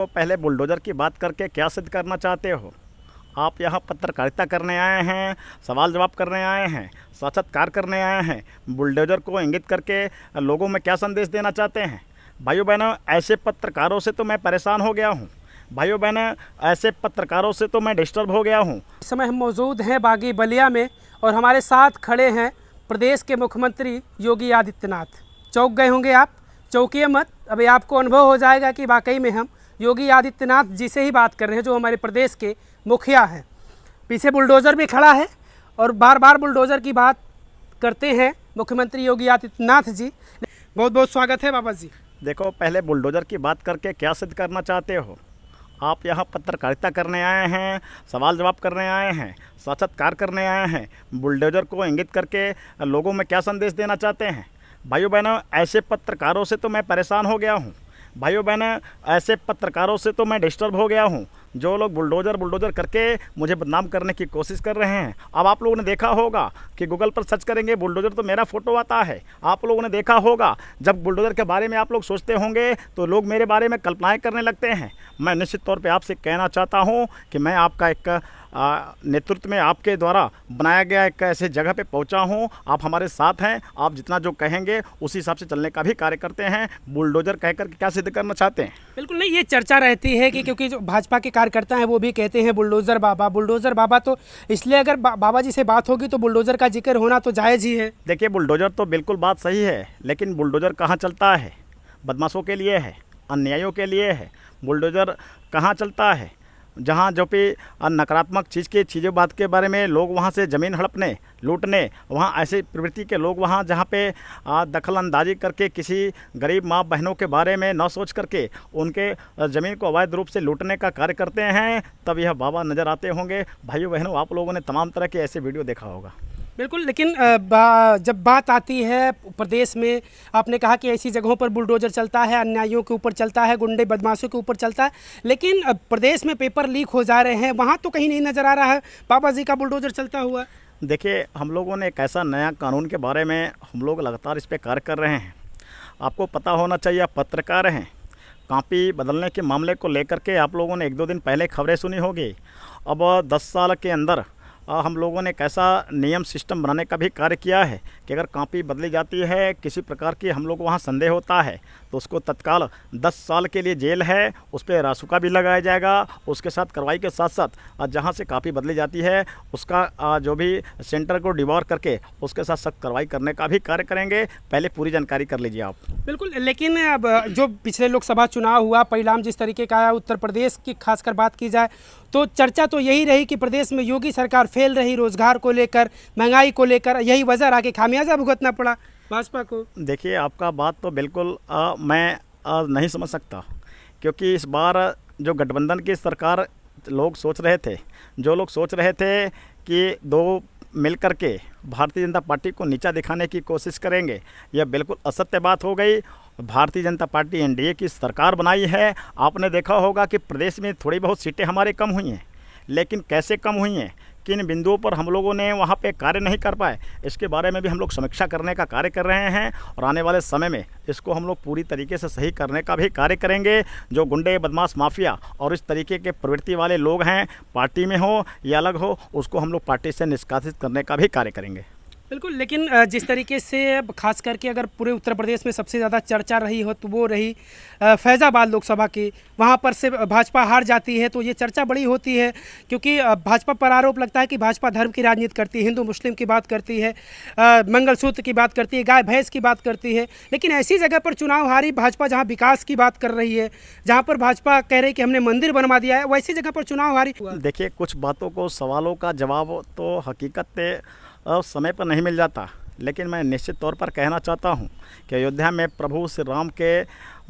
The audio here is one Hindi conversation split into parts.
तो पहले बुलडोज़र की बात करके क्या सिद्ध करना चाहते हो? आप यहाँ पत्रकारिता करने आए हैं, सवाल जवाब करने आए हैं, साक्षात्कार करने आए हैं। बुलडोज़र को इंगित करके लोगों में क्या संदेश देना चाहते हैं? भाइयों बहनों, ऐसे पत्रकारों से तो मैं परेशान हो गया हूँ। भाइयों बहनों, ऐसे पत्रकारों से तो मैं डिस्टर्ब हो गया हूँ। इस समय हम मौजूद हैं बागी बलिया में और हमारे साथ खड़े हैं प्रदेश के मुख्यमंत्री योगी आदित्यनाथ। चौंक गए होंगे आप, चौंकिए मत, अभी आपको अनुभव हो जाएगा कि वाकई में हम योगी आदित्यनाथ जी से ही बात कर रहे हैं, जो हमारे प्रदेश के मुखिया हैं। पीछे बुलडोज़र भी खड़ा है और बार बार बुलडोज़र की बात करते हैं मुख्यमंत्री योगी आदित्यनाथ जी। बहुत बहुत स्वागत है बाबा जी। देखो, पहले बुलडोज़र की बात करके क्या सिद्ध करना चाहते हो? आप यहाँ पत्रकारिता करने आए हैं, सवाल जवाब करने आए हैं, साक्षात्कार करने आए हैं। बुलडोज़र को इंगित करके लोगों में क्या संदेश देना चाहते हैं? भाइयों बहनों, ऐसे पत्रकारों से तो मैं परेशान हो गया हूँ। भाइयों बहनों, ऐसे पत्रकारों से तो मैं डिस्टर्ब हो गया हूँ, जो लोग बुलडोज़र करके मुझे बदनाम करने की कोशिश कर रहे हैं। अब आप लोगों ने देखा होगा कि गूगल पर सर्च करेंगे बुलडोज़र तो मेरा फ़ोटो आता है। आप लोगों ने देखा होगा, जब बुलडोज़र के बारे में आप लोग सोचते होंगे तो लोग मेरे बारे में कल्पनाएं करने लगते हैं। मैं निश्चित तौर पे आपसे कहना चाहता हूं कि मैं आपका एक नेतृत्व में आपके द्वारा बनाया गया एक ऐसे जगह पे पहुंचा हूं। आप हमारे साथ हैं, आप जितना जो कहेंगे उसी हिसाब से चलने का भी कार्य करते हैं। बुलडोज़र कहकर के क्या सिद्ध करना चाहते हैं? बिल्कुल नहीं, ये चर्चा रहती है कि क्योंकि जो भाजपा के कार्यकर्ता हैं वो भी कहते हैं बुलडोज़र बाबा, तो इसलिए अगर बाबा जी से बात होगी तो बुलडोज़र का जिक्र होना तो जायज़ ही है। देखिए, बुलडोज़र तो बिल्कुल बात सही है, लेकिन बुलडोज़र कहाँ चलता है? बदमाशों के लिए है, अन्यायियों के लिए है। बुलडोज़र कहाँ चलता है? जहाँ जो भी नकारात्मक चीज़ों बात के बारे में लोग वहाँ से ज़मीन हड़पने, लूटने, वहाँ ऐसे प्रवृत्ति के लोग वहाँ जहाँ पे दखल अंदाजी करके किसी गरीब माँ बहनों के बारे में न सोच करके उनके ज़मीन को अवैध रूप से लूटने का कार्य करते हैं, तब यह बाबा नज़र आते होंगे। भाइयों बहनों, आप लोगों ने तमाम तरह के ऐसे वीडियो देखा होगा। बिल्कुल, लेकिन जब बात आती है प्रदेश में, आपने कहा कि ऐसी जगहों पर बुलडोज़र चलता है, अन्यायियों के ऊपर चलता है, गुंडे बदमाशों के ऊपर चलता है, लेकिन प्रदेश में पेपर लीक हो जा रहे हैं, वहाँ तो कहीं नहीं नज़र आ रहा है बाबा जी का बुलडोज़र चलता हुआ। देखिए, हम लोगों ने एक ऐसा नया कानून के बारे में हम लोग लगातार इस पर कार्य कर रहे हैं। आपको पता होना चाहिए, आप पत्रकार हैं। कॉपी बदलने के मामले को लेकर के आप लोगों ने 1-2 दिन पहले खबरें सुनी होगी। अब 10 साल के अंदर हम लोगों ने एक ऐसा नियम सिस्टम बनाने का भी कार्य किया है कि अगर कॉपी बदली जाती है, किसी प्रकार की हम लोग को वहाँ संदेह होता है, तो उसको तत्काल 10 साल के लिए जेल है, उस पर रासुका भी लगाया जाएगा। उसके साथ कार्रवाई के साथ साथ जहाँ से कॉपी बदली जाती है उसका जो भी सेंटर को डिवॉर करके उसके साथ सख्त कार्रवाई करने का भी कार्य करेंगे। पहले पूरी जानकारी कर लीजिए आप। बिल्कुल, लेकिन अब जो पिछले लोकसभा चुनाव हुआ, परिणाम जिस तरीके का आया, उत्तर प्रदेश की खासकर बात की जाए तो चर्चा तो यही रही कि प्रदेश में योगी सरकार फेल रही, रोजगार को लेकर, महंगाई को लेकर, यही वजह रहा कि खामियाजा भुगतना पड़ा भाजपा को। देखिए, आपका बात तो बिल्कुल मैं नहीं समझ सकता, क्योंकि इस बार जो गठबंधन की सरकार लोग सोच रहे थे, जो लोग सोच रहे थे कि दो मिल कर के भारतीय जनता पार्टी को नीचा दिखाने की कोशिश करेंगे, यह बिल्कुल असत्य बात हो गई। भारतीय जनता पार्टी एनडीए की सरकार बनाई है। आपने देखा होगा कि प्रदेश में थोड़ी बहुत सीटें हमारे कम हुई हैं, लेकिन कैसे कम हुई हैं, किन बिंदुओं पर हम लोगों ने वहाँ पे कार्य नहीं कर पाए, इसके बारे में भी हम लोग समीक्षा करने का कार्य कर रहे हैं। और आने वाले समय में इसको हम लोग पूरी तरीके से सही करने का भी कार्य करेंगे। जो गुंडे, बदमाश, माफिया और इस तरीके के प्रवृत्ति वाले लोग हैं, पार्टी में हो या अलग हो, उसको हम लोग पार्टी से निष्कासित करने का भी कार्य करेंगे। बिल्कुल, लेकिन जिस तरीके से खास करके अगर पूरे उत्तर प्रदेश में सबसे ज़्यादा चर्चा रही हो तो वो रही फैज़ाबाद लोकसभा की। वहाँ पर से भाजपा हार जाती है तो ये चर्चा बड़ी होती है, क्योंकि भाजपा पर आरोप लगता है कि भाजपा धर्म की राजनीति करती है, हिंदू मुस्लिम की बात करती है, मंगलसूत्र की बात करती है, गाय भैंस की बात करती है। लेकिन ऐसी जगह पर चुनाव हारी भाजपा, जहाँ विकास की बात कर रही है, जहाँ पर भाजपा कह रही कि हमने मंदिर बनवा दिया है, वैसी जगह पर चुनाव हारी। देखिए, कुछ बातों को, सवालों का जवाब तो हकीकत समय पर नहीं मिल जाता, लेकिन मैं निश्चित तौर पर कहना चाहता हूं कि अयोध्या में प्रभु श्री राम के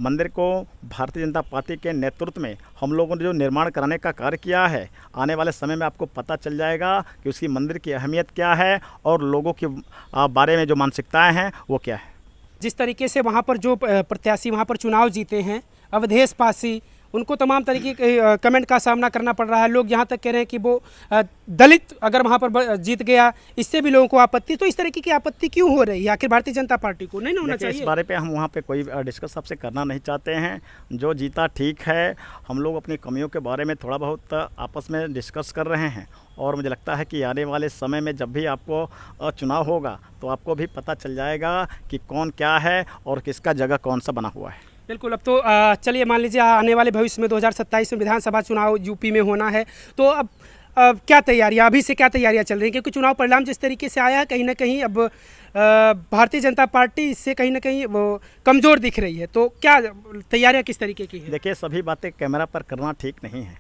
मंदिर को भारतीय जनता पार्टी के नेतृत्व में हम लोगों ने जो निर्माण कराने का कार्य किया है, आने वाले समय में आपको पता चल जाएगा कि उसकी मंदिर की अहमियत क्या है और लोगों के बारे में जो मानसिकताएँ हैं वो क्या है। जिस तरीके से वहाँ पर जो प्रत्याशी वहाँ पर चुनाव जीते हैं, अवधेश पासी, उनको तमाम तरीके के कमेंट का सामना करना पड़ रहा है। लोग यहाँ तक कह रहे हैं कि वो दलित अगर वहाँ पर जीत गया, इससे भी लोगों को आपत्ति। तो इस तरीके की आपत्ति क्यों हो रही है? आखिर भारतीय जनता पार्टी को नहीं होना चाहिए? इस बारे पे हम वहाँ पे कोई डिस्कस आपसे करना नहीं चाहते हैं। जो जीता ठीक है, हम लोग अपनी कमियों के बारे में थोड़ा बहुत आपस में डिस्कस कर रहे हैं, और मुझे लगता है कि आने वाले समय में जब भी आपको चुनाव होगा तो आपको भी पता चल जाएगा कि कौन क्या है और किसका जगह कौन सा बना हुआ है। बिल्कुल। अब तो चलिए मान लीजिए आने वाले भविष्य में 2027 में विधानसभा चुनाव यूपी में होना है, तो अब क्या तैयारियां, अभी से क्या तैयारियां चल रही हैं? क्योंकि चुनाव परिणाम जिस तरीके से आया है, कहीं ना कहीं अब भारतीय जनता पार्टी इससे कहीं ना कहीं वो कमज़ोर दिख रही है। तो क्या तैयारियां किस तरीके की है? देखिए, सभी बातें कैमरा पर करना ठीक नहीं है।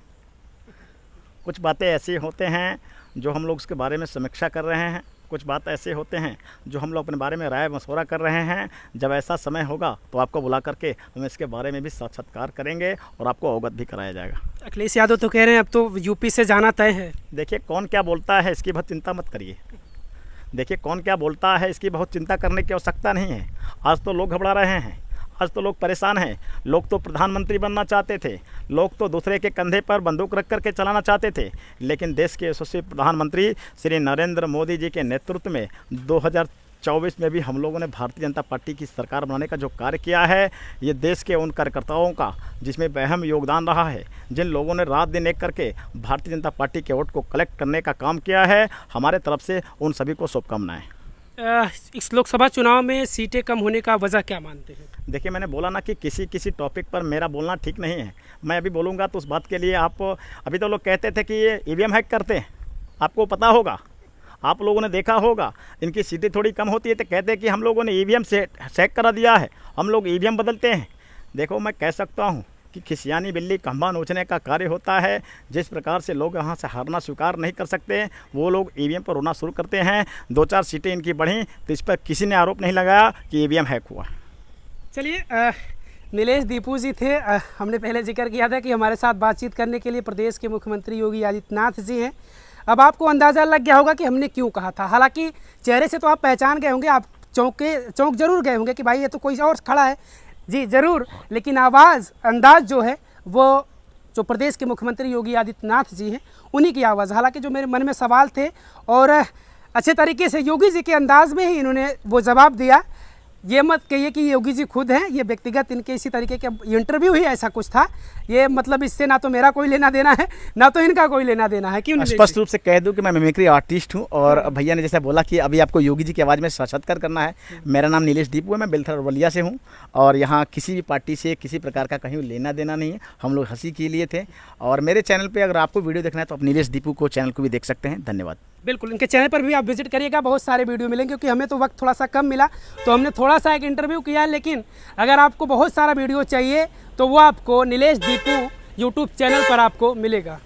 कुछ बातें ऐसी होते हैं जो हम लोग उसके बारे में समीक्षा कर रहे हैं, कुछ बात ऐसे होते हैं जो हम लोग अपने बारे में राय मशवरा कर रहे हैं। जब ऐसा समय होगा तो आपको बुला करके हम इसके बारे में भी साक्षात्कार करेंगे और आपको अवगत भी कराया जाएगा। अखिलेश यादव तो कह रहे हैं अब तो यूपी से जाना तय है। देखिए, कौन क्या बोलता है इसकी बहुत चिंता मत करिए। देखिए, कौन क्या बोलता है इसकी बहुत चिंता करने की आवश्यकता नहीं है। आज तो लोग घबरा रहे हैं, आज तो लोग परेशान हैं। लोग तो प्रधानमंत्री बनना चाहते थे, लोग तो दूसरे के कंधे पर बंदूक रख करके चलाना चाहते थे, लेकिन देश के यशस्वी प्रधानमंत्री श्री नरेंद्र मोदी जी के नेतृत्व में 2024 में भी हम लोगों ने भारतीय जनता पार्टी की सरकार बनाने का जो कार्य किया है, ये देश के उन कार्यकर्ताओं का जिसमें अहम योगदान रहा है, जिन लोगों ने रात दिन एक करके भारतीय जनता पार्टी के वोट को कलेक्ट करने का काम किया है, हमारे तरफ से उन सभी को शुभकामनाएं। इस लोकसभा चुनाव में सीटें कम होने का वजह क्या मानते हैं? देखिए, मैंने बोला ना कि किसी टॉपिक पर मेरा बोलना ठीक नहीं है। मैं अभी बोलूँगा तो उस बात के लिए आप, अभी तो लोग कहते थे कि ये ईवीएम हैक करते हैं, आपको पता होगा, आप लोगों ने देखा होगा, इनकी सीटें थोड़ी कम होती है तो कहते हैं कि हम लोगों ने ईवीएम से हैक करा दिया है, हम लोग ईवीएम बदलते हैं। देखो, मैं कह सकता हूँ कि खिसियानी बिल्ली खंभा नोचने का कार्य होता है। जिस प्रकार से लोग यहाँ से हारना स्वीकार नहीं कर सकते, वो लोग ईवीएम पर रोना शुरू करते हैं। 2-4 सीटें इनकी बढ़ी तो इस पर किसी ने आरोप नहीं लगाया कि ईवीएम हैक हुआ। चलिए, नीलेश दीपू जी थे, हमने पहले जिक्र किया था कि हमारे साथ बातचीत करने के लिए प्रदेश के मुख्यमंत्री योगी आदित्यनाथ जी हैं। अब आपको अंदाज़ा लग गया होगा कि हमने क्यों कहा था। हालांकि चेहरे से तो आप पहचान गए होंगे, आप चौंक जरूर गए होंगे कि भाई ये तो कोई और खड़ा है। जी ज़रूर, लेकिन आवाज़, अंदाज़ जो है वो जो प्रदेश के मुख्यमंत्री योगी आदित्यनाथ जी हैं, उन्हीं की आवाज़। हालांकि जो मेरे मन में सवाल थे और अच्छे तरीके से योगी जी के अंदाज में ही इन्होंने वो जवाब दिया। ये मत कहिए कि योगी जी खुद हैं, ये व्यक्तिगत इनके इसी तरीके के इंटरव्यू ही ऐसा कुछ था। ये मतलब इससे ना तो मेरा कोई लेना देना है, ना तो इनका कोई लेना देना है। क्यों? स्पष्ट रूप से कह दूं कि मैं मिमिक्री आर्टिस्ट हूं, और भैया ने जैसे बोला कि अभी आपको योगी जी की आवाज़ में साक्षात्कार करना है। मेरा नाम नीलेश दीपू है, मैं बेलथर बलिया से हूं, और यहाँ किसी भी पार्टी से किसी प्रकार का कहीं लेना देना नहीं है। हम लोग हंसी के लिए थे, और मेरे चैनल पर अगर आपको वीडियो देखना है तो आप नीलेश दीपू को चैनल को भी देख सकते हैं। धन्यवाद। बिल्कुल, इनके चैनल पर भी आप विजिट करिएगा, बहुत सारे वीडियो मिलेंगे। क्योंकि हमें तो वक्त थोड़ा सा कम मिला तो हमने थोड़ा सा एक इंटरव्यू किया, लेकिन अगर आपको बहुत सारा वीडियो चाहिए तो वो आपको नीलेश दीपू यूट्यूब चैनल पर आपको मिलेगा।